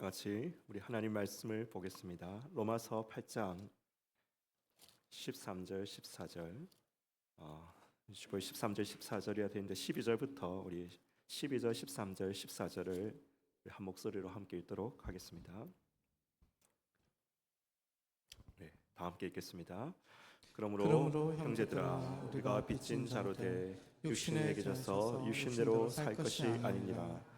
다 같이 우리 하나님 말씀을 보겠습니다. 로마서 8장 13절 14절 13절 14절이야 되는데 12절부터 우리 12절 13절 14절을 한 목소리로 함께 읽도록 하겠습니다. 네, 다 함께 읽겠습니다. 그러므로 형제들아 우리가 빚진 자로 돼 육신에 매겨져서 육신대로 살 것이 아니니라.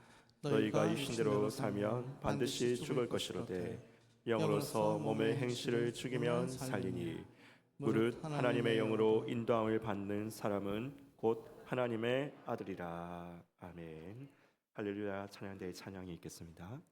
너희가 육신대로 살면 반드시 죽을 것이로되 영으로서 몸의 행실을 죽이면 살리니 무릇 하나님의 영으로 인도함을 받는 사람은 곧 하나님의 아들이라. 아멘. 할렐루야. 찬양대의 찬양이 있겠습니다.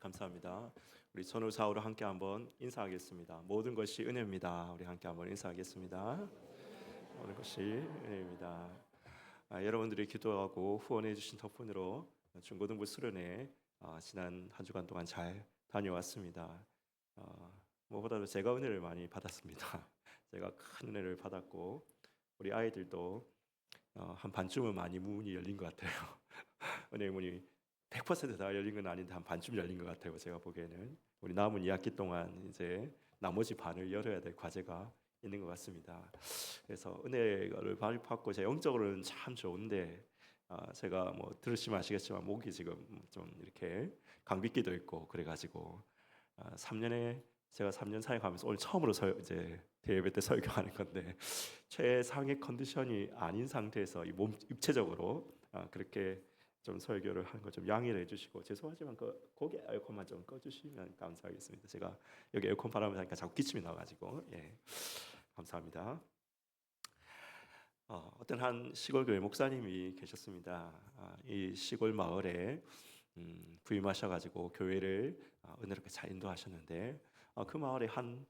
감사합니다. 우리 선우 사우로 함께 한번 인사하겠습니다. 모든 것이 은혜입니다. 우리 함께 한번 인사하겠습니다. 모든 것이 은혜입니다. 여러분들이 기도하고 후원해 주신 덕분으로 중고등부 수련회 지난 한 주간 동안 잘 다녀왔습니다. 무엇보다도 제가 은혜를 많이 받았습니다. 제가 큰 은혜를 받았고 우리 아이들도 한 반쯤은 많이 문이 열린 것 같아요. 은혜의 문이 100%다 열린 건 아닌데 한 반쯤 열린 것 같아요. 제가 보기에는 우리 남은 2학기 동안 이제 나머지 반을 열어야 될 과제가 있는 것 같습니다. 그래서 은혜를 받고 제 영적으로는 참 좋은데 제가 뭐 들으시면 아시겠지만 목이 지금 좀 이렇게 감기기도 있고 그래가지고 3년에 제가 3년 사역하면서 오늘 처음으로 이제 대예배 때 설교하는 건데 최상의 컨디션이 아닌 상태에서 이 몸 육체적으로 그렇게 좀 설교를 하는 거 좀 양해를 해주시고 죄송하지만 그 고개 에어컨만 좀 꺼주시면 감사하겠습니다. 제가 여기 에어컨 바람을 하니까 자꾸 기침이 나가지고 감사합니다. 어떤 한 시골 교회 목사님이 계셨습니다. 이 시골 마을에 부임하셔가지고 교회를 은혜롭게 잘 인도하셨는데 그 마을에 한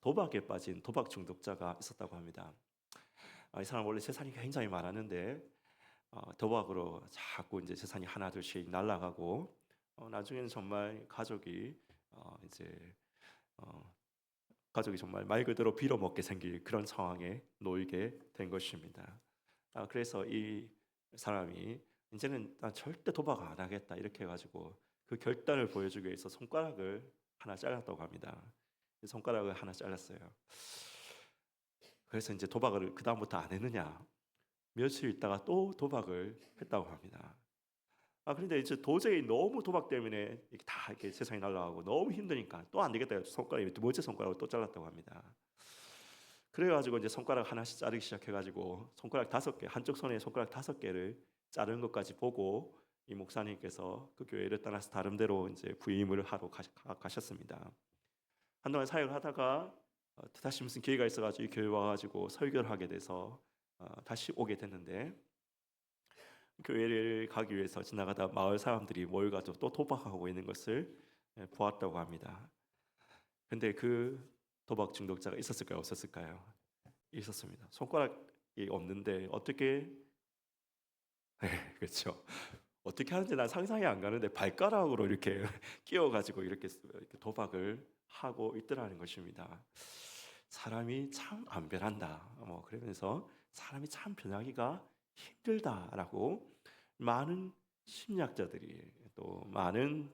도박에 빠진 도박 중독자가 있었다고 합니다. 이 사람 원래 재산이 굉장히 많았는데 도박으로 자꾸 이제 재산이 하나 둘씩 날아가고 나중에는 정말 이제 어, 가족이 정말 말 그대로 빌어먹게 생길 그런 상황에 놓이게 된 것입니다. 그래서 이 사람이 이제는 난 절대 도박 안 하겠다 이렇게 해가지고 그 결단을 보여주기 위해서 손가락을 하나 잘랐다고 합니다. 손가락을 하나 잘랐어요. 그래서 이제 도박을 그 다음부터 안 했느냐? 며칠 있다가 또 도박을 했다고 합니다. 그런데 이제 도저히 너무 도박 때문에 이렇게 세상이 날아가고 너무 힘드니까 또 안 되겠다 해서 손가락이 두 번째 손가락을 또 잘랐다고 합니다. 그래가지고 이제 손가락 하나씩 자르기 시작해가지고 손가락 5개, 한쪽 손에 손가락 5개를 자른 것까지 보고 이 목사님께서 그 교회를 떠나서 다른 데로 이제 부임을 하러 가셨습니다. 한동안 사역을 하다가 다시 무슨 기회가 있어가지고 이 교회 와가지고 설교를 하게 돼서 다시 오게 됐는데, 교회를 가기 위해서 지나가다 마을 사람들이 모여가지고 또 도박하고 있는 것을 보았다고 합니다. 근데 그 도박 중독자가 있었을까요? 없었을까요? 있었습니다. 손가락이 없는데 어떻게 그렇죠. 어떻게 하는지 난 상상이 안 가는데 발가락으로 이렇게 끼워가지고 이렇게 도박을 하고 있더라는 것입니다. 사람이 참 안 변한다. 그러면서 사람이 참 변하기가 힘들다라고 많은 심리학자들이 또 많은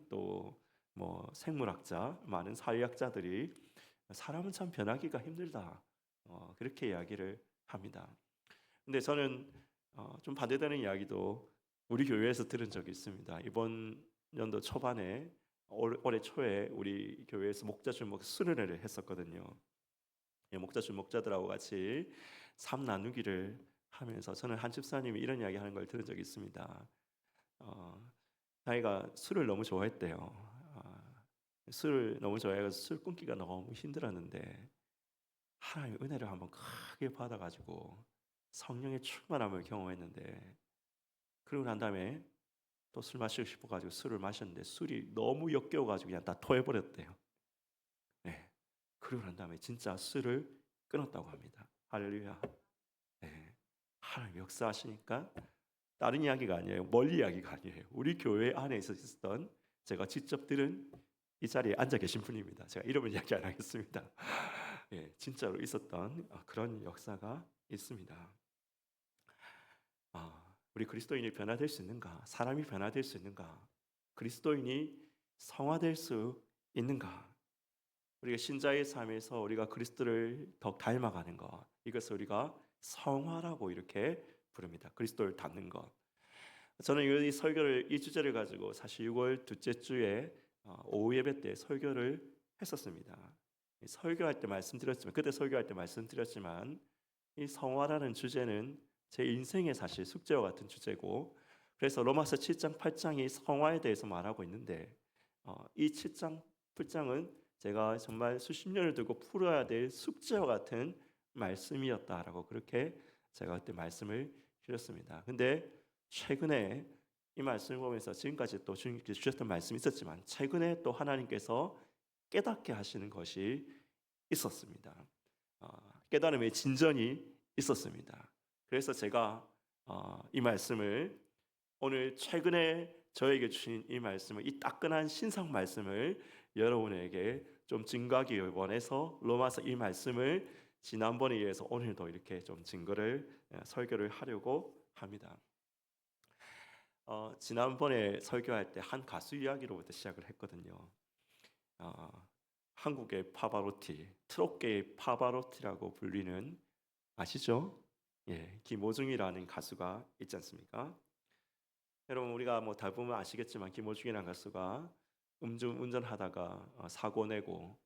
생물학자, 많은 사회학자들이 사람은 참 변하기가 힘들다. 그렇게 이야기를 합니다. 근데 저는 좀 반대되는 이야기도 우리 교회에서 들은 적이 있습니다. 이번 연도 초반에 올해 초에 우리 교회에서 목자 주목 수련회를 했었거든요. 목자 주목자들하고 같이 삶 나누기를 하면서 저는 한 집사님이 이런 이야기 하는 걸 들은 적이 있습니다. 자기가 술을 너무 좋아했대요. 술을 너무 좋아해서 술 끊기가 너무 힘들었는데 하나님의 은혜를 한번 크게 받아가지고 성령의 충만함을 경험했는데, 그러고 난 다음에 또 술 마시고 싶어가지고 술을 마셨는데 술이 너무 역겨워가지고 그냥 다 토해버렸대요. 네. 그러고 난 다음에 진짜 술을 끊었다고 합니다. 할렐루야. 네. 하나님 역사하시니까 다른 이야기가 아니에요. 멀리 이야기가 아니에요. 우리 교회 안에 있었던, 제가 직접 들은 이 자리에 앉아 계신 분입니다. 제가 이름을 이야기 안 하겠습니다. 예, 진짜로 있었던 그런 역사가 있습니다. 우리 그리스도인이 변화될 수 있는가? 사람이 변화될 수 있는가? 그리스도인이 성화될 수 있는가? 우리가 신자의 삶에서 우리가 그리스도를 더 닮아가는 것, 이것을 우리가 성화라고 이렇게 부릅니다. 그리스도를 닮는 것. 저는 이 설교를, 이 주제를 가지고 사실 6월 둘째 주에 오후 예배 때 설교를 했었습니다. 설교할 때 말씀드렸지만, 그때 설교할 때 말씀드렸지만, 이 성화라는 주제는 제 인생의 사실 숙제와 같은 주제고, 그래서 로마서 7장 8장이 성화에 대해서 말하고 있는데, 이 7장 8장은 제가 정말 수십 년을 두고 풀어야 될 숙제와 같은 말씀이었다라고 그렇게 제가 그때 말씀을 드렸습니다. 근데 최근에 이 말씀을 보면서 지금까지 또 주님께서 주셨던 말씀이 있었지만 최근에 또 하나님께서 깨닫게 하시는 것이 있었습니다. 깨달음의 진전이 있었습니다. 그래서 제가 이 말씀을, 오늘 최근에 저에게 주신 이 말씀을, 이 따끈한 신상 말씀을 여러분에게 좀 증거하기 원해서 로마서 이 말씀을 지난번에 이어서 오늘도 이렇게 좀 설교를 하려고 합니다. 지난번에 설교할 때 한 가수 이야기로부터 시작을 했거든요. 한국의 파바로티, 트롯계의 파바로티라고 불리는, 아시죠? 예, 김호중이라는 가수가 있지 않습니까? 여러분, 우리가 대부분 아시겠지만 김호중이라는 가수가 운전하다가 사고 내고,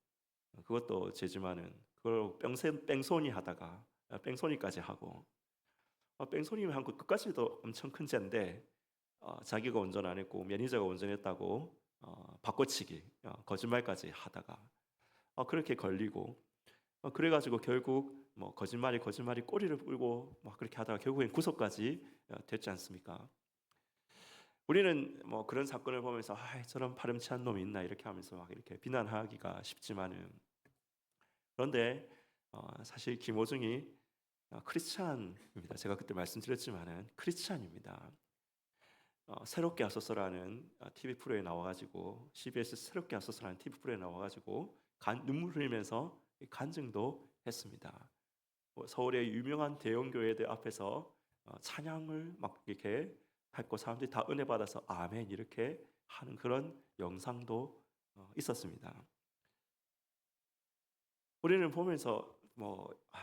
그것도 죄지만은 그걸 뺑소니 하다가 뺑소니까지 하고, 뺑소니면 한국 끝까지도 엄청 큰 죄인데 자기가 운전 안 했고 매니저가 운전했다고 바꿔치기, 거짓말까지 하다가 그렇게 걸리고, 그래가지고 결국 거짓말이 꼬리를 물고 그렇게 하다가 결국엔 구속까지 됐지 않습니까? 우리는 뭐 그런 사건을 보면서 저런 파렴치한 놈이 있나 이렇게 하면서 막 이렇게 비난하기가 쉽지만은, 그런데 사실 김호중이 크리스찬입니다. 제가 그때 말씀드렸지만은 크리스찬입니다. 새롭게 하소서라는 TV 프로에 나와가지고, CBS 새롭게 하소서라는 TV 프로에 나와가지고 눈물 흘리면서 간증도 했습니다. 서울의 유명한 대형 교회들 앞에서 찬양을 막 이렇게 했고, 사람들이 다 은혜 받아서 아멘 이렇게 하는 그런 영상도 있었습니다. 우리는 보면서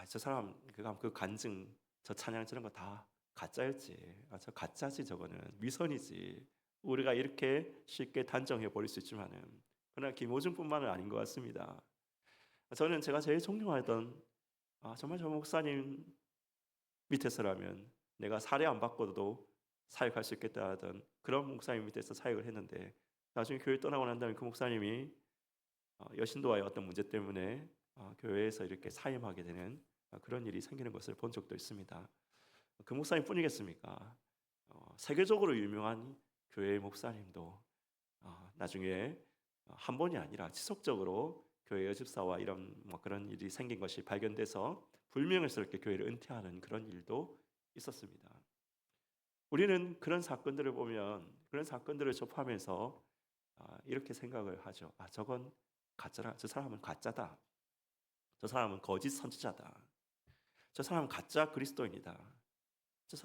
저 사람 그 간증, 저 찬양 저런 거 다 가짜였지. 저 가짜지, 저거는 위선이지. 우리가 이렇게 쉽게 단정해 버릴 수 있지만은, 그러나 김호중뿐만은 아닌 것 같습니다. 저는 제가 제일 존경하던, 정말 저 목사님 밑에서라면 내가 살해 안 받고도 사역할 수 있겠다 하던 그런 목사님 밑에서 사역을 했는데, 나중에 교회 떠나고 난 다음에 그 목사님이 여신도와의 어떤 문제 때문에 교회에서 이렇게 사임하게 되는 그런 일이 생기는 것을 본 적도 있습니다. 그 목사님 뿐이겠습니까? 세계적으로 유명한 교회 목사님도 나중에 한 번이 아니라 지속적으로 교회 여집사와 이런 그런 일이 생긴 것이 발견돼서 불명예스럽게 교회를 은퇴하는 그런 일도 있었습니다. 우리는 그런 사건들을 보면, 그런 사건들을 접하면서 이렇게 생각을 하죠. 저건 가짜라. 저 사람은 가짜다. 저 사람은 거짓 선지자다. 저 사람은 가짜 그리스도인이다. 저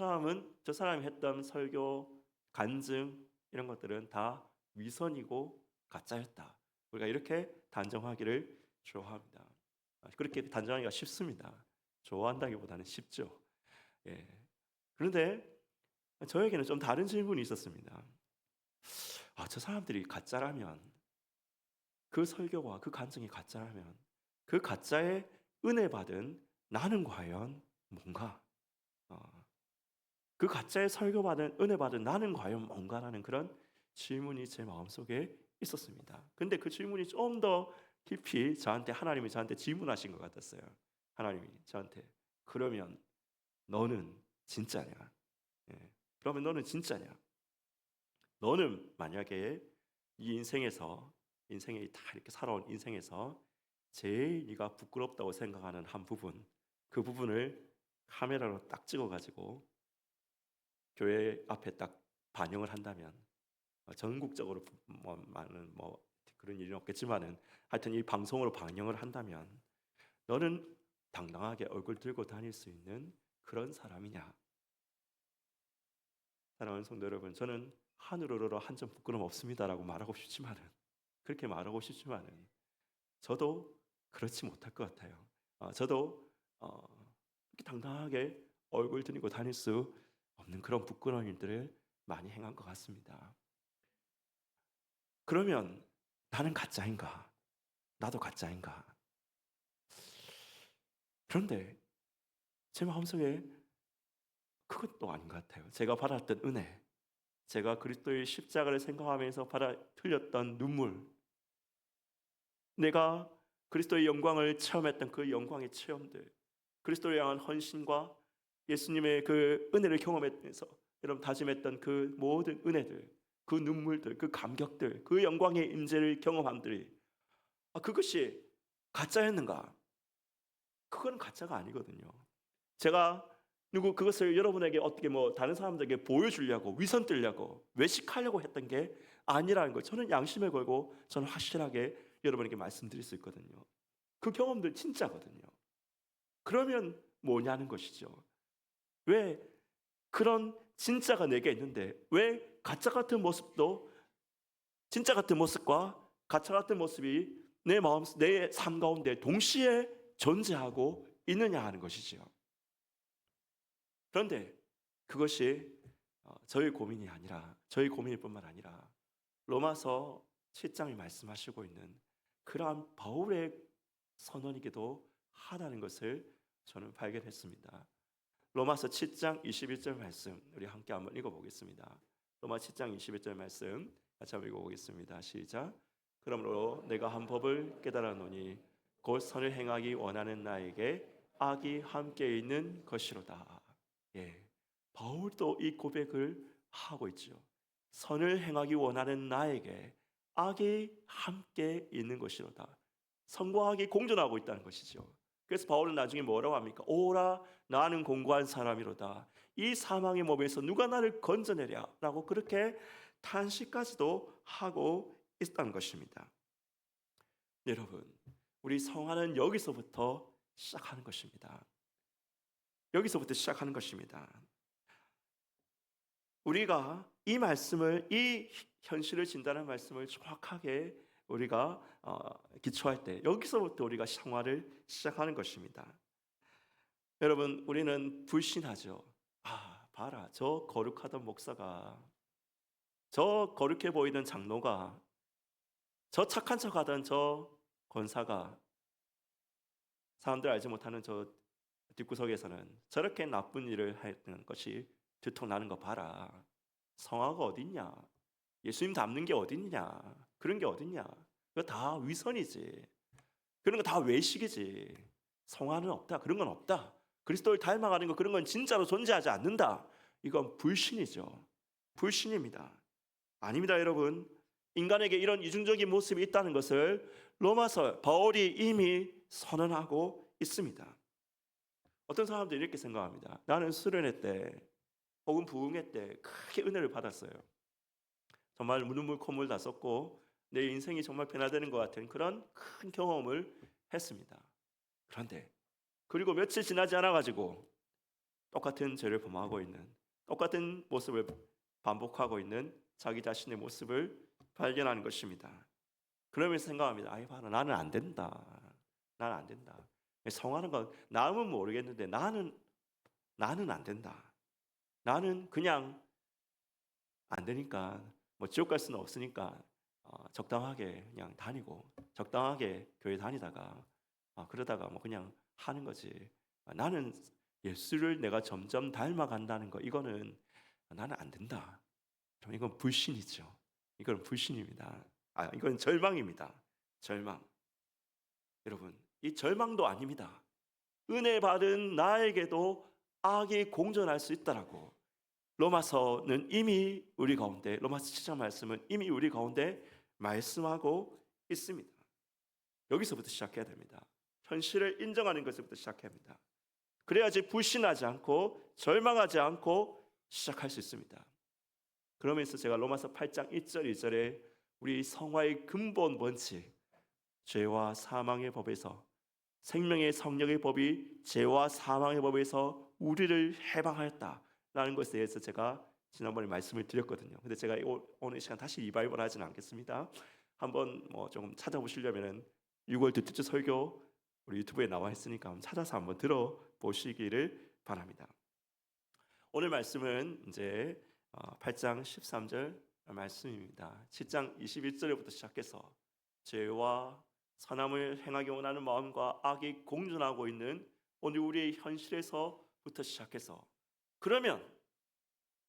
사람이 했던 설교, 간증 이런 것들은 다 위선이고 가짜였다. 우리가 이렇게 단정하기를 좋아합니다. 그렇게 단정하기가 쉽습니다. 좋아한다기보다는 쉽죠. 예. 그런데 저에게는 좀 다른 질문이 있었습니다. 저 사람들이 가짜라면, 그 설교와 그 간증이 가짜라면, 그 가짜에 은혜 받은 나는 과연 뭔가? 그 가짜에 설교받은 은혜 받은 나는 과연 뭔가라는 그런 질문이 제 마음속에 있었습니다. 근데 그 질문이 좀 더 깊이 하나님이 저한테 질문하신 것 같았어요. 하나님이 저한테, 그러면 너는 진짜냐? 예. 그러면 너는 진짜냐? 너는 만약에 이 인생에 다 이렇게 살아온 인생에서 제일 네가 부끄럽다고 생각하는 한 부분, 그 부분을 카메라로 딱 찍어가지고 교회 앞에 딱 반영을 한다면, 전국적으로 많은 그런 일은 없겠지만은 하여튼 이 방송으로 반영을 한다면, 너는 당당하게 얼굴 들고 다닐 수 있는 그런 사람이냐? 사랑하는 성도 여러분, 저는 하늘으로 한 점 부끄럼 없습니다라고 말하고 싶지만은, 그렇게 말하고 싶지만은 저도 그렇지 못할 것 같아요. 저도 이렇게 당당하게 얼굴 들고 다닐 수 없는 그런 부끄러운 일들을 많이 행한 것 같습니다. 그러면 나는 가짜인가? 나도 가짜인가? 그런데 제 마음속에 그것도 아닌 것 같아요. 제가 받았던 은혜, 제가 그리스도의 십자가를 생각하면서 흘렸던 눈물, 내가 그리스도의 영광을 체험했던 그 영광의 체험들, 그리스도를 향한 헌신과 예수님의 그 은혜를 경험하면서 여러분 다짐했던 그 모든 은혜들, 그 눈물들, 그 감격들, 그 영광의 임재를 경험함들이 그것이 가짜였는가? 그건 가짜가 아니거든요. 제가 그것을 여러분에게 어떻게 다른 사람들에게 보여주려고, 위선 뜨려고, 외식하려고 했던 게 아니라는 걸 저는 양심에 걸고 저는 확실하게 여러분에게 말씀드릴 수 있거든요. 그 경험들 진짜거든요. 그러면 뭐냐는 것이죠. 왜 그런 진짜가 내게 있는데 왜 가짜 같은 모습도, 진짜 같은 모습과 가짜 같은 모습이 내 삶 가운데 동시에 존재하고 있느냐 하는 것이지요. 그런데 그것이 저희 고민일 뿐만 아니라 로마서 7장이 말씀하시고 있는 그러한 바울의 선언이기도 하다는 것을 저는 발견했습니다. 로마서 7장 21절 말씀 우리 함께 한번 읽어보겠습니다. 로마 7장 21절 말씀 같이 한번 읽어보겠습니다. 시작. 그러므로 내가 한 법을 깨달았노니 곧 선을 행하기 원하는 나에게 악이 함께 있는 것이로다. 예, 바울도 이 고백을 하고 있죠. 선을 행하기 원하는 나에게 악이 함께 있는 것이로다. 선과 악이 공존하고 있다는 것이죠. 그래서 바울은 나중에 뭐라고 합니까? 오라 나는 공고한 사람이로다. 이 사망의 몸에서 누가 나를 건져내랴 라고 그렇게 탄식까지도 하고 있다는 것입니다. 여러분, 우리 성화는 여기서부터 시작하는 것입니다. 여기서부터 시작하는 것입니다. 우리가 이 말씀을, 이 현실을 진단하는 말씀을 정확하게 우리가 기초할 때 여기서부터 우리가 성화를 시작하는 것입니다. 여러분, 우리는 불신하죠. 봐라, 저 거룩하던 목사가, 저 거룩해 보이던 장로가, 저 착한 척하던 저 권사가, 사람들 알지 못하는 저 뒷구석에서는 저렇게 나쁜 일을 했던 것이 들통나는 거 봐라. 성화가 어딨냐? 예수님 닮는 게 어딨냐? 그런 게 어딨냐? 그거 다 위선이지. 그런 거 다 외식이지. 성화는 없다. 그런 건 없다. 그리스도를 닮아가는 거, 그런 건 진짜로 존재하지 않는다. 이건 불신이죠. 불신입니다. 아닙니다, 여러분. 인간에게 이런 이중적인 모습이 있다는 것을 로마서 바울이 이미 선언하고 있습니다. 어떤 사람들이 이렇게 생각합니다. 나는 수련회 때 혹은 부흥회 때 크게 은혜를 받았어요. 정말 눈물 콧물 다 썼고 내 인생이 정말 변화되는 것 같은 그런 큰 경험을 했습니다. 그런데 그리고 며칠 지나지 않아가지고 똑같은 죄를 범하고 있는, 똑같은 모습을 반복하고 있는 자기 자신의 모습을 발견하는 것입니다. 그러면서 생각합니다. 아이 봐라, 나는 안 된다. 나는 안 된다. 성하는 건 남은 모르겠는데 나는 안 된다. 나는 그냥 안 되니까 뭐 지옥 갈 수는 없으니까 적당하게 그냥 다니고 적당하게 교회 다니다가 그러다가 뭐 그냥 하는 거지. 나는 예수를 내가 점점 닮아간다는 거, 이거는 나는 안 된다. 이건 불신이죠. 이건 불신입니다. 이건 절망입니다. 절망. 여러분, 이 절망도 아닙니다. 은혜 받은 나에게도 악이 공존할 수 있다라고 로마서는 이미 우리 가운데, 로마서 7장 말씀은 이미 우리 가운데 말씀하고 있습니다. 여기서부터 시작해야 됩니다. 현실을 인정하는 것부터 시작해야 합니다. 그래야지 불신하지 않고 절망하지 않고 시작할 수 있습니다. 그러면서 제가 로마서 8장 1절 2절에 우리 성화의 근본 원칙, 죄와 사망의 법에서, 생명의 성령의 법이 죄와 사망의 법에서 우리를 해방하였다라는 것에 대해서 제가 지난번에 말씀을 드렸거든요. 근데 제가 오늘 이 시간 다시 리바이벌 하지는 않겠습니다. 한번 뭐 좀 찾아보시려면은 6월 두째 설교 우리 유튜브에 나와 있으니까 한번 찾아서 한번 들어보시기를 바랍니다. 오늘 말씀은 이제 8장 13절 말씀입니다. 7장 21절부터 시작해서 죄와 선함을 행하기 원하는 마음과 악이 공존하고 있는 오늘 우리의 현실에서부터 시작해서, 그러면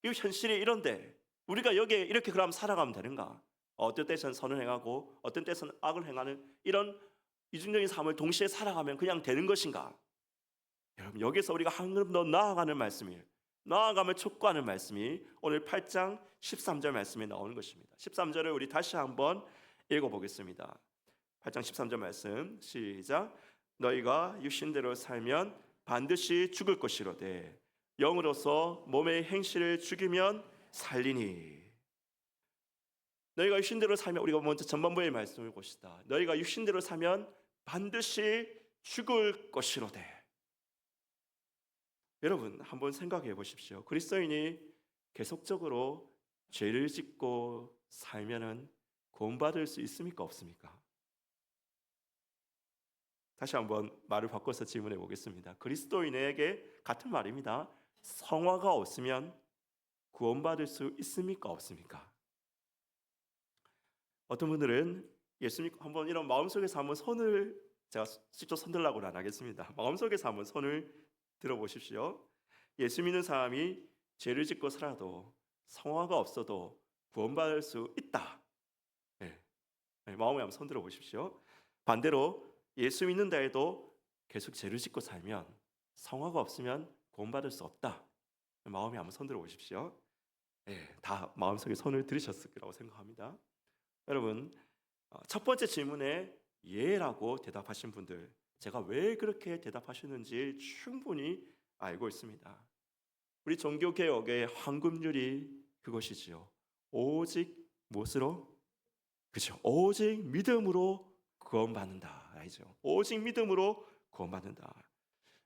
이 현실이 이런데 우리가 여기에 이렇게 그럼 살아가면 되는가? 어떤 때선 선을 행하고 어떤 때선 악을 행하는 이런 이중적인 삶을 동시에 살아가면 그냥 되는 것인가? 여러분, 여기서 우리가 한 걸음 더 나아가는 말씀이에요. 나아감을 촉구하는 말씀이 오늘 8장 13절 말씀에 나오는 것입니다. 13절을 우리 다시 한번 읽어보겠습니다. 8장 13절 말씀 시작. 너희가 육신대로 살면 반드시 죽을 것이로되 영으로서 몸의 행실을 죽이면 살리니. 너희가 육신대로 살면, 우리가 먼저 전반부의 말씀을 봅시다. 너희가 육신대로 살면 반드시 죽을 것이로되. 여러분, 한번 생각해 보십시오. 그리스도인이 계속적으로 죄를 짓고 살면은 구원받을 수 있습니까, 없습니까? 다시 한번 말을 바꿔서 질문해 보겠습니다. 그리스도인에게 같은 말입니다. 성화가 없으면 구원받을 수 있습니까, 없습니까? 어떤 분들은 예수님 한번 이런 마음속에서 한번 손을, 제가 직접 손들라고는 안 하겠습니다. 마음속에서 한번 손을 들어보십시오. 예수 믿는 사람이 죄를 짓고 살아도 성화가 없어도 구원받을 수 있다. 네. 마음에 한번 손 들어보십시오. 반대로 예수 믿는다 해도 계속 죄를 짓고 살면 성화가 없으면 구원받을 수 없다. 마음에 한번 손 들어보십시오. 다 마음속에 손을 들으셨을 거라고 생각합니다. 여러분, 첫 번째 질문에 예라고 대답하신 분들, 제가 왜 그렇게 대답하시는지 충분히 알고 있습니다. 우리 종교개혁의 황금률이 그것이지요. 오직 무엇으로? 그죠? 오직 믿음으로 구원받는다. 알죠? 오직 믿음으로 구원받는다.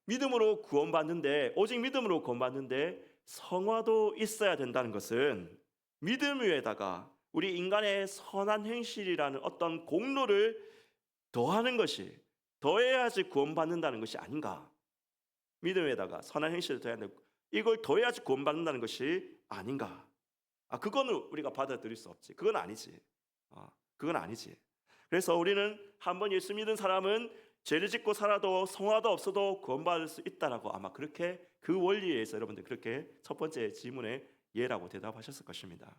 믿음으로 구원받는데, 오직 믿음으로 구원받는데 성화도 있어야 된다는 것은 믿음 위에다가 우리 인간의 선한 행실이라는 어떤 공로를 더하는 것이, 더해야지 구원받는다는 것이 아닌가? 믿음에다가 선한 행실을 더해야 되고 이걸 더해야지 구원받는다는 것이 아닌가? 그거는 우리가 받아들일 수 없지. 그건 아니지. 그건 아니지. 그래서 우리는 한번 예수 믿은 사람은 죄를 짓고 살아도 성화도 없어도 구원받을 수 있다라고, 아마 그렇게 그 원리에 의해서 여러분들 그렇게 첫 번째 질문에 예라고 대답하셨을 것입니다.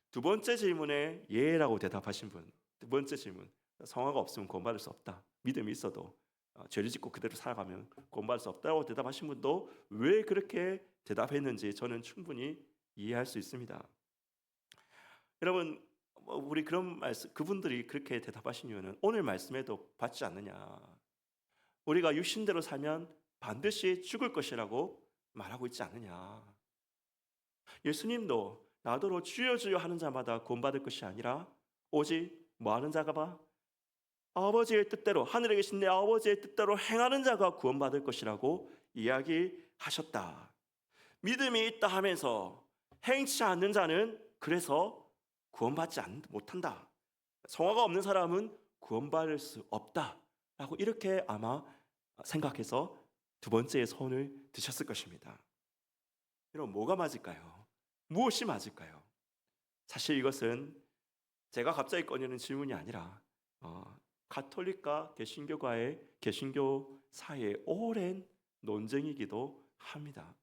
두 번째 질문에 예라고 대답하신 분, 두 번째 질문, 성화가 없으면 구원받을 수 없다. 믿음이 있어도 죄를 짓고 그대로 살아가면 구원받을 수 없다고 대답하신 분도 왜 그렇게 대답했는지 저는 충분히 이해할 수 있습니다. 여러분, 우리 그런 말씀, 그분들이 그렇게 대답하신 이유는 오늘 말씀에도 받지 않느냐. 우리가 육신대로 살면 반드시 죽을 것이라고 말하고 있지 않느냐. 예수님도 나더러 주여 주여 하는 자마다 구원받을 것이 아니라 오직 뭐 하는 자가 봐? 아버지의 뜻대로, 하늘에 계신 내 아버지의 뜻대로 행하는 자가 구원받을 것이라고 이야기하셨다. 믿음이 있다 하면서 행치 않는 자는 그래서 구원받지 못한다. 성화가 없는 사람은 구원받을 수 없다라고 이렇게 아마 생각해서 두 번째의 손을 드셨을 것입니다. 여러분, 뭐가 맞을까요? 무엇이 맞을까요? 사실 이것은 제가 갑자기 꺼내는 질문이 아니라 가톨릭과 개신교과의 개신교 사이의 오랜 논쟁이기도 합니다.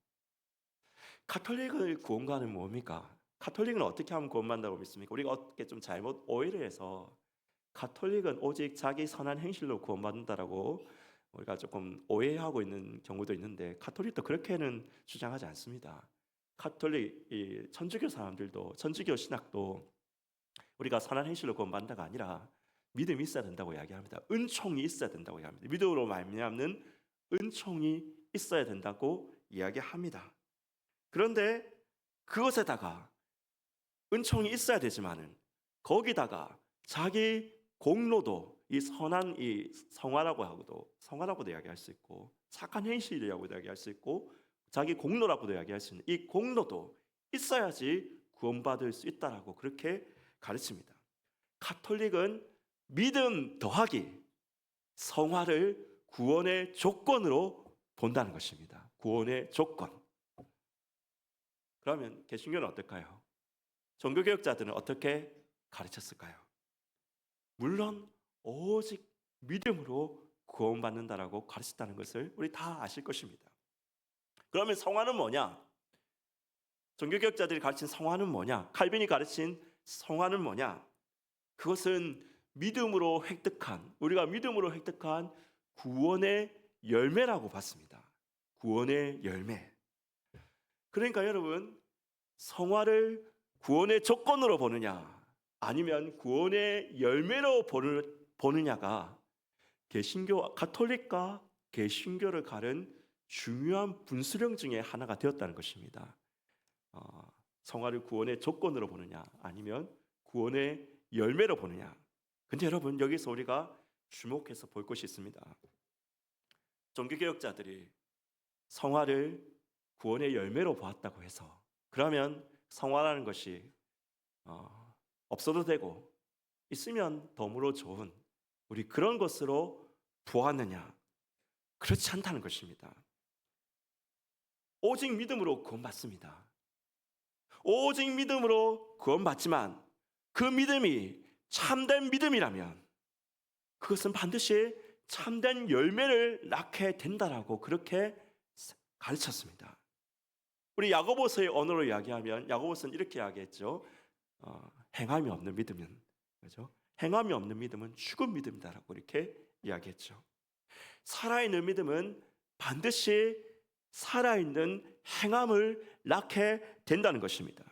가톨릭의 구원과는 뭡니까? 가톨릭은 어떻게 하면 구원받는다고 믿습니까? 우리가 어떻게 좀 잘못 오해를 해서 가톨릭은 오직 자기 선한 행실로 구원받는다라고 우리가 조금 오해하고 있는 경우도 있는데, 가톨릭도 그렇게는 주장하지 않습니다. 가톨릭, 천주교 사람들도, 천주교 신학도 우리가 선한 행실로 구원받는다가 아니라 믿음이 있어야 된다고 이야기합니다. 은총이 있어야 된다고 이야기합니다. 믿음으로 말미암는 은총이 있어야 된다고 이야기합니다. 그런데 그것에다가 은총이 있어야 되지만은 거기다가 자기 공로도, 이 선한 이 성화라고도 이야기할 수 있고, 착한 행실이라고도 이야기할 수 있고, 자기 공로라고도 이야기할 수 있는 이 공로도 있어야지 구원받을 수 있다라고 그렇게 가르칩니다. 가톨릭은 믿음 더하기 성화를 구원의 조건으로 본다는 것입니다. 구원의 조건. 그러면 개신교는 어떨까요? 종교개혁자들은 어떻게 가르쳤을까요? 물론 오직 믿음으로 구원받는다라고 가르쳤다는 것을 우리 다 아실 것입니다. 그러면 성화는 뭐냐? 종교개혁자들이 가르친 성화는 뭐냐? 칼빈이 가르친 성화는 뭐냐? 그것은 믿음으로 획득한, 우리가 믿음으로 획득한 구원의 열매라고 봤습니다. 구원의 열매. 그러니까 여러분, 성화를 구원의 조건으로 보느냐 아니면 구원의 열매로 보느냐가 개신교, 가톨릭과 개신교를 가른 중요한 분수령 중에 하나가 되었다는 것입니다. 성화를 구원의 조건으로 보느냐 아니면 구원의 열매로 보느냐. 근데 여러분, 여기서 우리가 주목해서 볼 것이 있습니다. 종교개혁자들이 성화를 구원의 열매로 보았다고 해서 그러면 성화라는 것이 없어도 되고 있으면 덤으로 좋은 우리 그런 것으로 보았느냐? 그렇지 않다는 것입니다. 오직 믿음으로 구원받습니다. 오직 믿음으로 구원받지만 그 믿음이 참된 믿음이라면 그것은 반드시 참된 열매를 낳게 된다라고 그렇게 가르쳤습니다. 우리 야고보서의 언어로 이야기하면 야고보서는 이렇게 이야기했죠. 행함이 없는 믿음은, 그렇죠? 행함이 없는 믿음은 죽은 믿음이다라고 이렇게 이야기했죠. 살아있는 믿음은 반드시 살아있는 행함을 낳게 된다는 것입니다.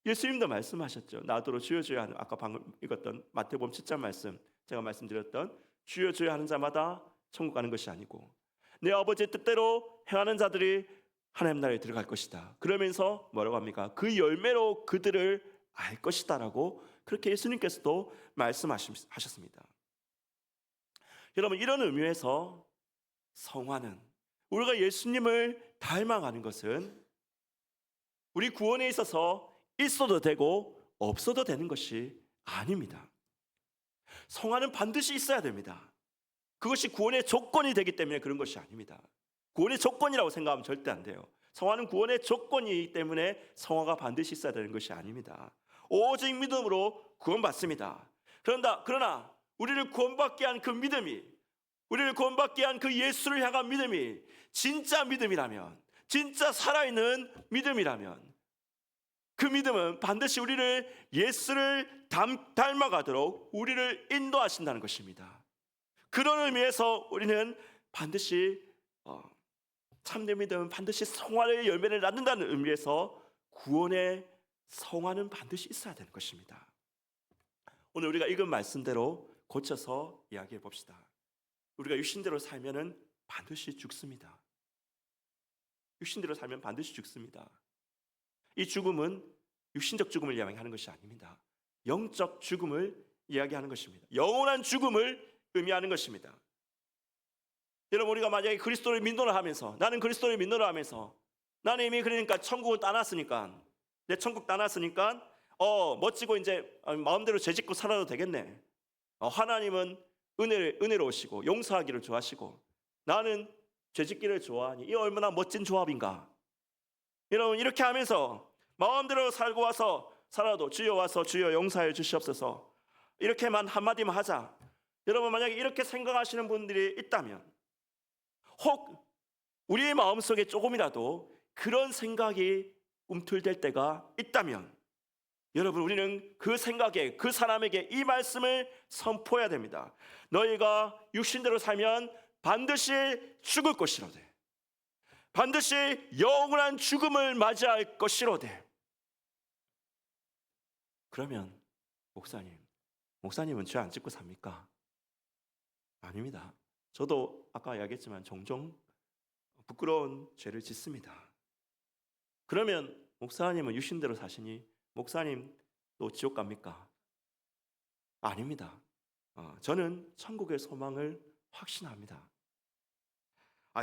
예수님도 말씀하셨죠. 나더러 주여 주여 하는, 아까 방금 읽었던 마태복음 7장 말씀, 제가 말씀드렸던 주여 주여 하는 자마다 천국 가는 것이 아니고 내 아버지의 뜻대로 행하는 자들이 하나님 나라에 들어갈 것이다. 그러면서 뭐라고 합니까? 그 열매로 그들을 알 것이다라고 그렇게 예수님께서도 말씀하셨습니다. 여러분, 이런 의미에서 성화는, 우리가 예수님을 닮아가는 것은 우리 구원에 있어서 있어도 되고 없어도 되는 것이 아닙니다. 성화는 반드시 있어야 됩니다. 그것이 구원의 조건이 되기 때문에 그런 것이 아닙니다. 구원의 조건이라고 생각하면 절대 안 돼요. 성화는 구원의 조건이기 때문에 성화가 반드시 있어야 되는 것이 아닙니다. 오직 믿음으로 구원받습니다. 그러나 우리를 구원받게 한 그 믿음이, 우리를 구원받게 한 그 예수를 향한 믿음이 진짜 믿음이라면, 진짜 살아있는 믿음이라면 그 믿음은 반드시 우리를 예수를 닮아가도록 우리를 인도하신다는 것입니다. 그런 의미에서 우리는 반드시 참된 믿음은 반드시 성화의 열매를 낳는다는 의미에서 구원의 성화는 반드시 있어야 되는 것입니다. 오늘 우리가 읽은 말씀대로 고쳐서 이야기해 봅시다. 우리가 육신대로 살면은 반드시 죽습니다. 육신대로 살면 반드시 죽습니다. 이 죽음은 육신적 죽음을 이야기하는 것이 아닙니다. 영적 죽음을 이야기하는 것입니다. 영원한 죽음을 의미하는 것입니다. 여러분, 우리가 만약에 그리스도를 믿노라 하면서, 나는 그리스도를 믿노라 하면서, 나는 이미 그러니까 천국을 떠났으니까, 내 천국 떠났으니까 멋지고 이제 마음대로 죄짓고 살아도 되겠네. 하나님은 은혜로우시고 용서하기를 좋아하시고 나는 죄짓기를 좋아하니 이 얼마나 멋진 조합인가. 여러분, 이렇게 하면서 마음대로 살고 와서 살아도 주여 와서 주여 용서해 주시옵소서, 이렇게만 한마디만 하자. 여러분, 만약에 이렇게 생각하시는 분들이 있다면, 혹 우리의 마음속에 조금이라도 그런 생각이 움틀댈 때가 있다면, 여러분, 우리는 그 생각에, 그 사람에게 이 말씀을 선포해야 됩니다. 너희가 육신대로 살면 반드시 죽을 것이로되, 반드시 영원한 죽음을 맞이할 것이로되. 그러면 목사님은 죄 안 짓고 삽니까? 아닙니다. 저도 아까 이야기했지만 종종 부끄러운 죄를 짓습니다. 그러면 목사님은 육신대로 사시니 목사님 또 지옥 갑니까? 아닙니다. 저는 천국의 소망을 확신합니다.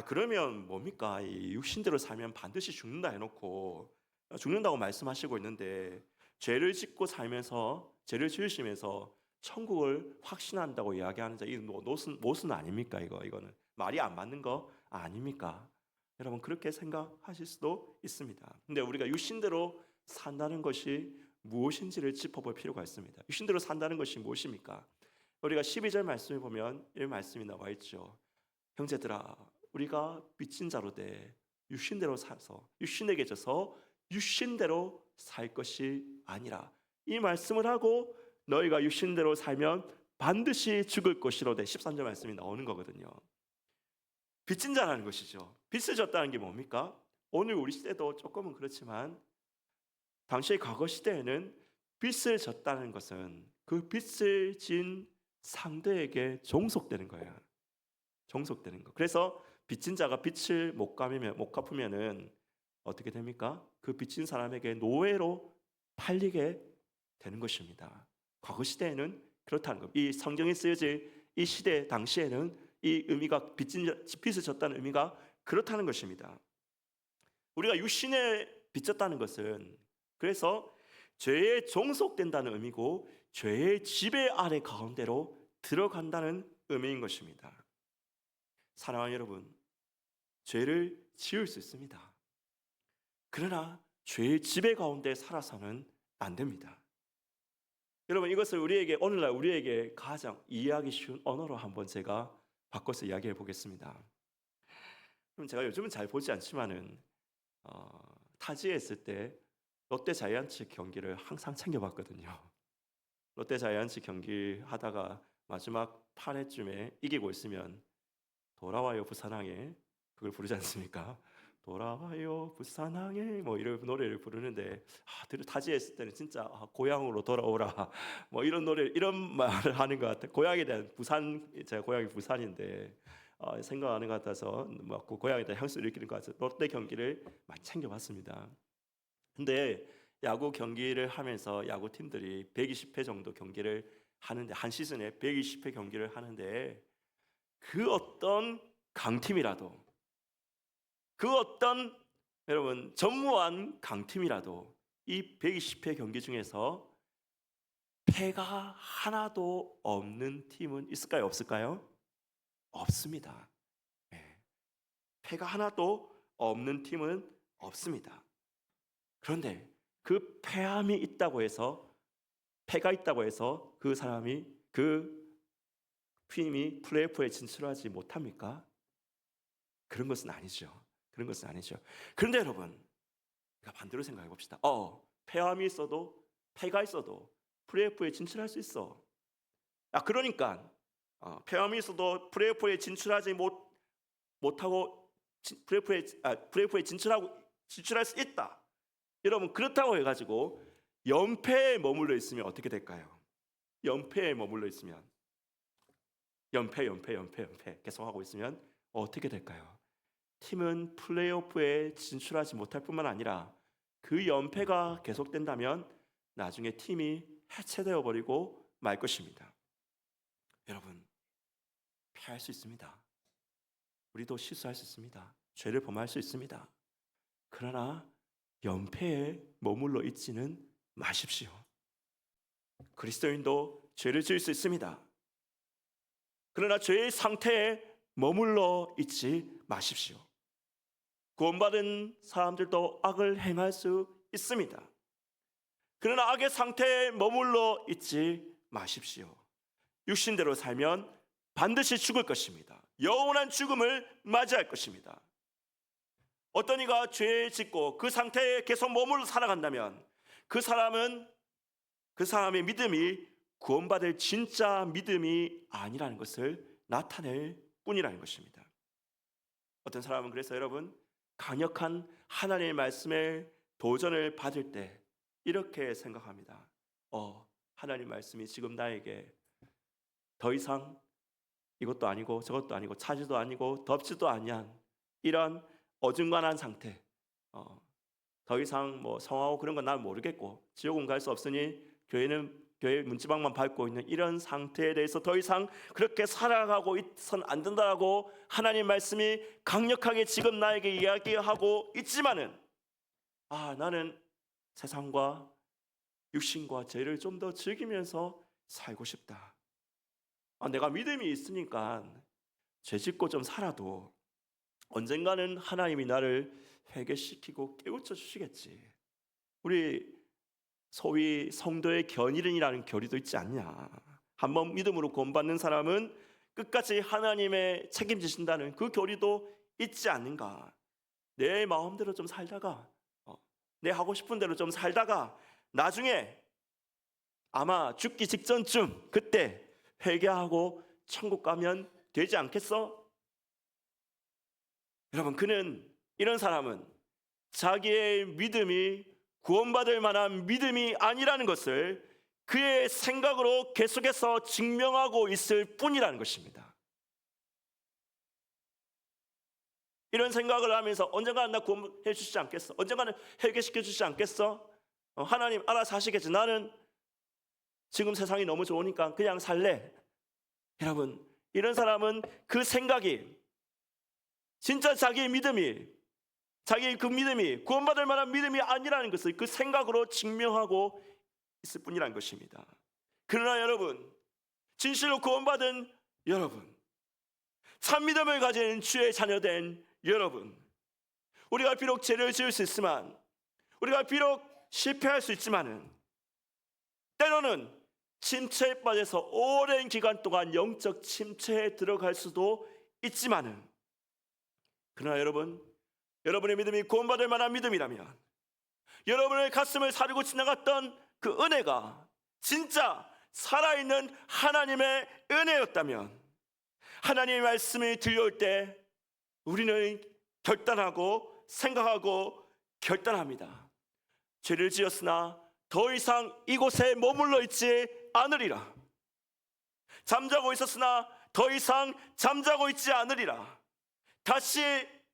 그러면 뭡니까? 이 육신대로 살면 반드시 죽는다 해놓고 죽는다고 말씀하시고 있는데, 죄를 짓고 살면서, 죄를 지으시면서 천국을 확신한다고 이야기하는 자, 이 모순 아닙니까? 이거는 말이 안 맞는 거 아닙니까? 여러분, 그렇게 생각하실 수도 있습니다. 근데 우리가 육신대로 산다는 것이 무엇인지를 짚어볼 필요가 있습니다. 육신대로 산다는 것이 무엇입니까? 우리가 12절 말씀을 보면 이 말씀이 나와 있죠. 형제들아, 우리가 빚진 자로 돼 육신대로 사서 육신에게 져서 육신대로 살 것이 아니라, 이 말씀을 하고 너희가 육신대로 살면 반드시 죽을 것이로되 13절 말씀이 나오는 거거든요. 빚진 자라는 것이죠. 빚을 졌다는 게 뭡니까? 오늘 우리 시대도 조금은 그렇지만 당시의 과거 시대에는 빚을 졌다는 것은 그 빚을 진 상대에게 종속되는 거예요. 종속되는 거. 그래서 빚진 자가 빚을 못 갚으면은 어떻게 됩니까? 그 빚진 사람에게 노예로 팔리게 되는 것입니다. 과거 시대에는 그렇다는 것. 이 성경에 쓰여질 이 시대 당시에는 이 의미가 빚을 졌다는 의미가 그렇다는 것입니다. 우리가 육신에 빚졌다는 것은 그래서 죄에 종속된다는 의미고 죄의 지배 아래 가운데로 들어간다는 의미인 것입니다. 사랑하는 여러분, 죄를 지을 수 있습니다. 그러나 죄의 지배 가운데 살아서는 안 됩니다. 여러분, 이것을 오늘날 우리에게 가장 이해하기 쉬운 언어로 한번 제가 바꿔서 이야기해 보겠습니다. 그럼 제가 요즘은 잘 보지 않지만은 타지에 있을 때 롯데 자이언츠 경기를 항상 챙겨봤거든요. 롯데 자이언츠 경기 하다가 마지막 8회쯤에 이기고 있으면 돌아와요 부산항에, 그걸 부르지 않습니까? 돌아와요 부산항에 뭐 이런 노래를 부르는데 타지했을 때는 진짜 고향으로 돌아오라 뭐 이런 노래 이런 말을 하는 것 같아요. 고향에 대한 부산 제가 고향이 부산인데 생각하는 것 같아서 뭐 그 고향에 대한 향수를 느끼는 것 같아서 롯데 경기를 많이 챙겨봤습니다. 근데 야구 경기를 하면서 야구 팀들이 120회 정도 경기를 하는데 한 시즌에 120회 경기를 하는데 그 어떤 강팀이라도 그 어떤 여러분 전무한 강팀이라도 이 120회 경기 중에서 패가 하나도 없는 팀은 있을까요? 없을까요? 없습니다. 네. 패가 하나도 없는 팀은 없습니다. 그런데 그 패함이 있다고 해서 패가 있다고 해서 그 사람이 그 팀이 플레이오프에 진출하지 못합니까? 그런 것은 아니죠. 그런 것은 아니죠. 그런데 여러분, 우리가 반대로 생각해 봅시다. 패함이 있어도 패가 있어도 플레이오프에 진출할 수 있어. 그러니까 패함이 있어도 플레이오프에 진출하지 못하고 플레이오프에 진출할 수 있다. 여러분 그렇다고 해가지고 연패에 머물러 있으면 어떻게 될까요? 연패에 머물러 있으면 연패 계속 하고 있으면 어떻게 될까요? 팀은 플레이오프에 진출하지 못할 뿐만 아니라 그 연패가 계속된다면 나중에 팀이 해체되어 버리고 말 것입니다. 여러분 패할 수 있습니다. 우리도 실수할 수 있습니다. 죄를 범할 수 있습니다. 그러나 연패에 머물러 있지는 마십시오. 그리스도인도 죄를 지을 수 있습니다. 그러나 죄의 상태에 머물러 있지 마십시오. 구원받은 사람들도 악을 행할 수 있습니다. 그러나 악의 상태에 머물러 있지 마십시오. 육신대로 살면 반드시 죽을 것입니다. 영원한 죽음을 맞이할 것입니다. 어떤 이가 죄 짓고 그 상태에 계속 머물러 살아간다면 그 사람의 믿음이 구원받을 진짜 믿음이 아니라는 것을 나타낼 뿐이라는 것입니다. 어떤 사람은 그래서 여러분 강력한 하나님의 말씀에 도전을 받을 때 이렇게 생각합니다. 하나님 말씀이 지금 나에게 더 이상 이것도 아니고 저것도 아니고 차지도 아니고 덥지도 아니한 이런 어중간한 상태, 더 이상 뭐 성하고 그런 건 난 모르겠고 지옥은 갈 수 없으니 교회 문지방만 밟고 있는 이런 상태에 대해서 더 이상 그렇게 살아가고 있어서는 안 된다고 하나님 말씀이 강력하게 지금 나에게 이야기하고 있지만은 나는 세상과 육신과 죄를 좀 더 즐기면서 살고 싶다. 내가 믿음이 있으니까 죄 짓고 좀 살아도 언젠가는 하나님이 나를 회개시키고 깨우쳐 주시겠지. 우리 소위 성도의 견일이라는 교리도 있지 않냐. 한번 믿음으로 구원받는 사람은 끝까지 하나님의 책임지신다는 그 교리도 있지 않는가. 내 마음대로 좀 살다가 내 하고 싶은 대로 좀 살다가 나중에 아마 죽기 직전쯤 그때 회개하고 천국 가면 되지 않겠어? 여러분 이런 사람은 자기의 믿음이 구원받을 만한 믿음이 아니라는 것을 그의 생각으로 계속해서 증명하고 있을 뿐이라는 것입니다. 이런 생각을 하면서 언젠가는 나 구원해 주시지 않겠어? 언젠가는 회개시켜 주시지 않겠어? 하나님 알아서 하시겠지. 나는 지금 세상이 너무 좋으니까 그냥 살래. 여러분 이런 사람은 그 생각이 진짜 자기의 믿음이 자기의 그 믿음이 구원받을 만한 믿음이 아니라는 것을 그 생각으로 증명하고 있을 뿐이라는 것입니다. 그러나 여러분 진실로 구원받은 여러분 참 믿음을 가진 주의 자녀된 여러분 우리가 비록 죄를 지을 수 있지만 우리가 비록 실패할 수 있지만은 때로는 침체에 빠져서 오랜 기간 동안 영적 침체에 들어갈 수도 있지만은 그러나 여러분의 믿음이 구원받을 만한 믿음이라면 여러분의 가슴을 사르고 지나갔던 그 은혜가 진짜 살아있는 하나님의 은혜였다면 하나님의 말씀이 들려올 때 우리는 결단하고 생각하고 결단합니다. 죄를 지었으나 더 이상 이곳에 머물러 있지 않으리라. 잠자고 있었으나 더 이상 잠자고 있지 않으리라. 다시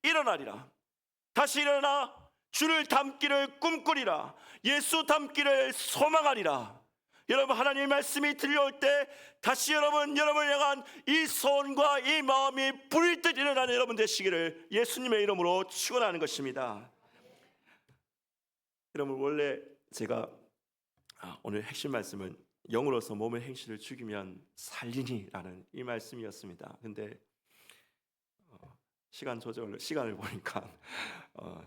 일어나리라. 다시 일어나 주를 닮기를 꿈꾸리라. 예수 닮기를 소망하리라. 여러분, 하나님의 말씀이 들려올 때 다시 여러분을 향한 이 소원과 이 마음이 불일 듯 일어나는 여러분 되시기를 예수님의 이름으로 축원하는 것입니다. 여러분, 원래 제가 오늘 핵심 말씀은 영으로서 몸의 행실을 죽이면 살리니라는 이 말씀이었습니다. 근데 시간을 보니까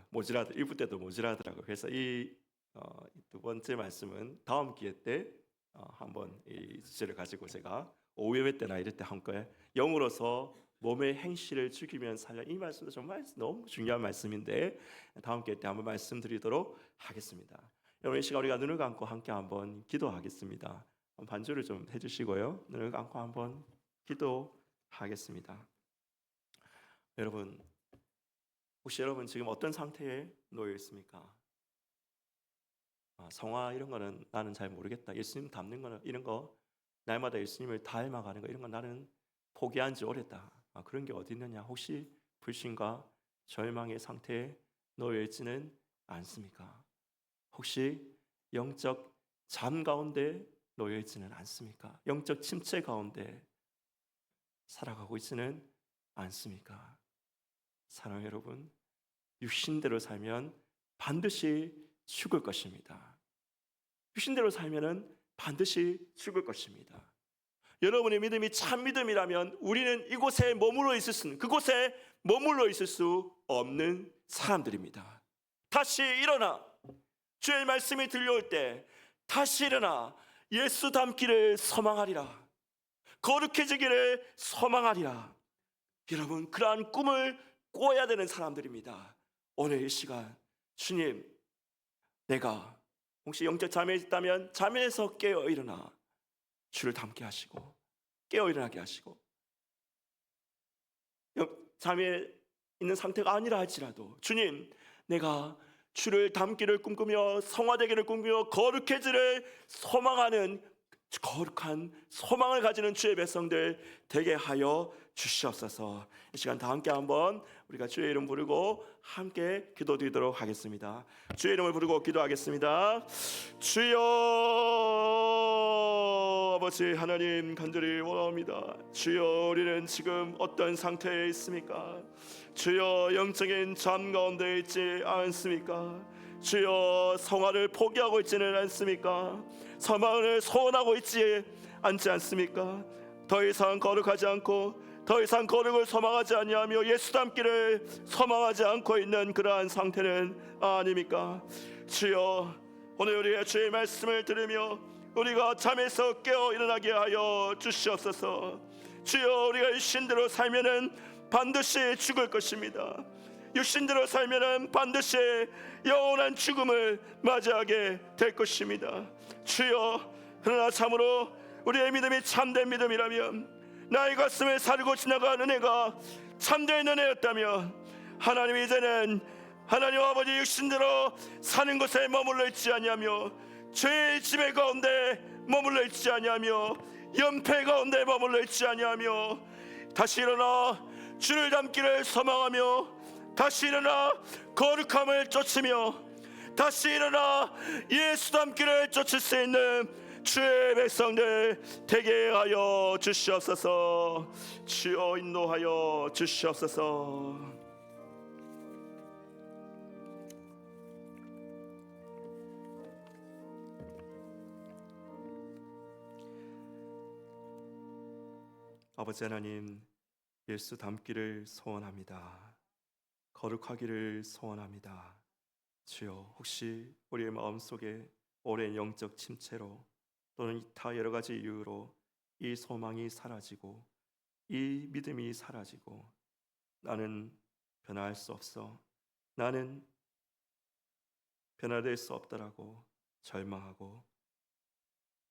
모자라 1부 때도 모자라더라고요. 그래서 이 두 번째 말씀은 다음 기회 때 한번 이 주제를 가지고 제가 오후예배 때나 이럴 때 한꺼번에 영으로서 몸의 행실을 죽이면 살려, 이 말씀도 정말 너무 중요한 말씀인데 다음 기회 때 한번 말씀드리도록 하겠습니다. 여러분, 이 시간 우리가 눈을 감고 함께 한번 기도하겠습니다. 반주를 좀 해주시고요. 눈을 감고 한번 기도하겠습니다. 여러분, 혹시 여러분 지금 어떤 상태에 놓여 있습니까? 성화 이런 거는 나는 잘 모르겠다. 예수님 닮는 거는 이런 거, 날마다 예수님을 닮아가는 거 이런 거 나는 포기한 지 오래다. 그런 게 어디 있느냐? 혹시 불신과 절망의 상태에 놓여 있지는 않습니까? 혹시 영적 잠 가운데 놓여 있지는 않습니까? 영적 침체 가운데 살아가고 있지는 않습니까? 사랑하는 여러분, 육신대로 살면 반드시 죽을 것입니다. 육신대로 살면은 반드시 죽을 것입니다. 여러분의 믿음이 참 믿음이라면 우리는 이곳에 그곳에 머물러 있을 수 없는 사람들입니다. 다시 일어나, 주의 말씀이 들려올 때 다시 일어나 예수 닮기를 소망하리라. 거룩해지기를 소망하리라. 여러분, 그러한 꿈을 꿔야 되는 사람들입니다. 오늘 이 시간, 주님, 내가 혹시 영적 잠에 있다면 잠에서 깨어 일어나 주를 닮게 하시고 깨어 일어나게 하시고, 잠에 있는 상태가 아니라 할지라도 주님, 내가 주를 닮기를 꿈꾸며 성화되기를 꿈꾸며 거룩해지를 소망하는 거룩한 소망을 가지는 주의 백성들 되게 하여 주시옵소서. 이 시간 다 함께 한번 우리가 주의 이름 부르고 함께 기도드리도록 하겠습니다. 주의 이름을 부르고 기도하겠습니다. 주여, 아버지 하나님, 간절히 원합니다. 주여, 우리는 지금 어떤 상태에 있습니까? 주여, 영적인 잠 가운데 있지 않습니까? 주여, 성화를 포기하고 있지는 않습니까? 소망을 소원하고 있지 않지 않습니까? 더 이상 거룩하지 않고 더 이상 거룩을 소망하지 아니하며 예수 닮기를 소망하지 않고 있는 그러한 상태는 아닙니까? 주여, 오늘 우리가 주의 말씀을 들으며 우리가 잠에서 깨어 일어나게 하여 주시옵소서. 주여, 우리가 육신대로 살면은 반드시 죽을 것입니다. 육신대로 살면은 반드시 영원한 죽음을 맞이하게 될 것입니다. 주여, 그러나 참으로 우리의 믿음이 참된 믿음이라면, 나의 가슴에 사르고 지나가는 은혜가 참된 은혜였다면, 하나님, 이제는 하나님 아버지 육신대로 사는 곳에 머물러 있지 아니하며 죄의 지배 가운데 머물러 있지 아니하며 연패 가운데 머물러 있지 아니하며 다시 일어나 주를 닮기를 소망하며 다시 일어나 거룩함을 쫓으며 다시 일어나 예수 닮기를 쫓을 수 있는 주의 백성들 되게 하여 주시옵소서. 주여, 인도하여 주시옵소서. 아버지 하나님, 예수 닮기를 소원합니다. 거룩하기를 소원합니다. 주여, 혹시 우리의 마음속에 오랜 영적 침체로 또는 다 여러 가지 이유로 이 소망이 사라지고 이 믿음이 사라지고 나는 변화할 수 없어, 나는 변화될 수 없다라고 절망하고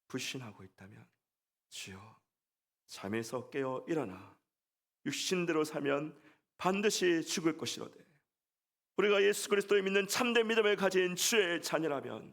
불신하고 있다면, 주여, 잠에서 깨어 일어나 육신대로 살면 반드시 죽을 것이로되 우리가 예수 그리스도를 믿는 참된 믿음을 가진 주의 자녀라면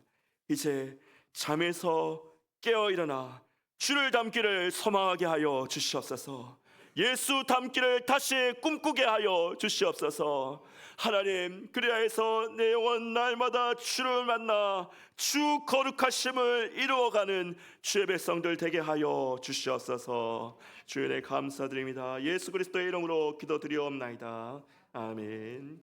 이제 잠에서 깨어 일어나 주를 닮기를 소망하게 하여 주시옵소서. 예수 닮기를 다시 꿈꾸게 하여 주시옵소서. 하나님, 그리하여서 내 영혼 날마다 주를 만나 주 거룩하심을 이루어가는 주의 백성들 되게 하여 주시옵소서. 주의 은혜 감사드립니다. 예수 그리스도의 이름으로 기도드리옵나이다. 아멘.